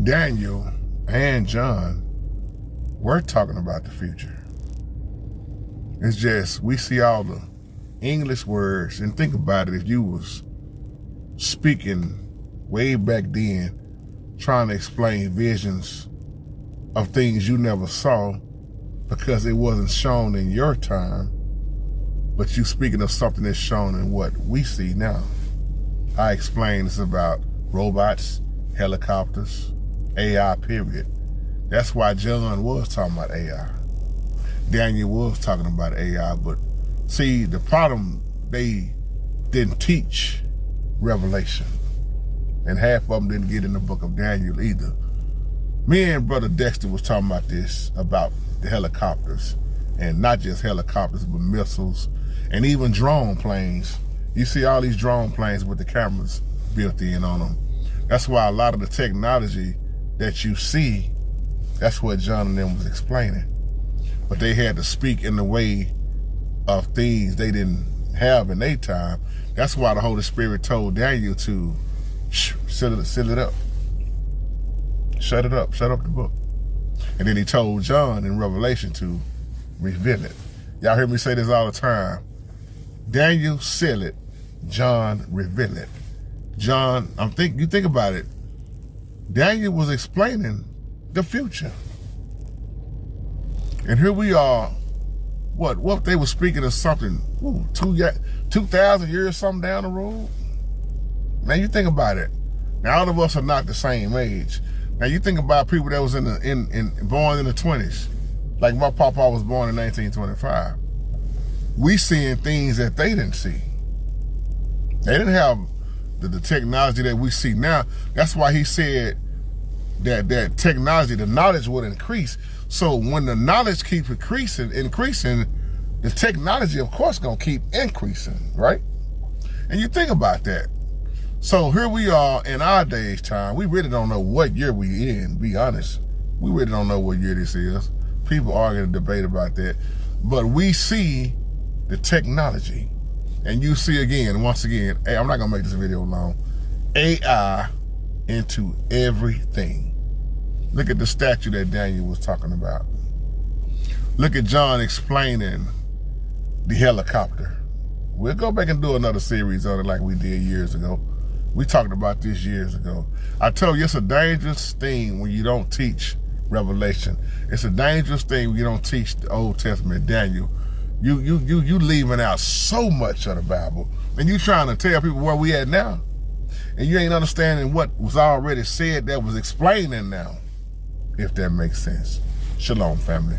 Daniel and John were talking about the future. It's just, we see all the English words, and think about it, if you was speaking way back then, trying to explain visions of things you never saw because it wasn't shown in your time, but you speaking of something that's shown in what we see now. I explained it's about robots, helicopters, AI, period. That's why John was talking about AI. Daniel was talking about AI, but see, the problem, they didn't teach Revelation. And half of them didn't get in the book of Daniel either. Me and Brother Dexter was talking about this, about the helicopters. And not just helicopters, but missiles, and even drone planes. You see all these drone planes with the cameras built in on them. That's why a lot of the technology that you see, that's what John and them was explaining. But they had to speak in the way of things they didn't have in their time. That's why the Holy Spirit told Daniel to seal it up. Shut it up, shut up the book. And then he told John in Revelation to reveal it. Y'all hear me say this all the time. Daniel seal it, John reveal it. John, you think about it, Daniel was explaining the future. And here we are, what they were speaking of something, 2,000 years something down the road? Now you think about it. Now all of us are not the same age. Now you think about people that was born in the 20s. Like my papa was born in 1925. We seeing things that they didn't see. They didn't have the technology that we see now. That's why he said that technology, the knowledge would increase. So when the knowledge keeps increasing, the technology, of course, gonna keep increasing, right? And you think about that. So here we are in our day's time. We really don't know what year we in, be honest. We really don't know what year this is. People argue and debate about that. But we see the technology. And you see again, once again, hey, I'm not gonna make this video long, AI into everything. Look at the statue that Daniel was talking about. Look at John explaining the helicopter. We'll go back and do another series on it like we did years ago. We talked about this years ago. I told you it's a dangerous thing when you don't teach Revelation. It's a dangerous thing when you don't teach the Old Testament, Daniel. You leaving out so much of the Bible, and you trying to tell people where we at now, and you ain't understanding what was already said that was explaining now, if that makes sense. Shalom, family.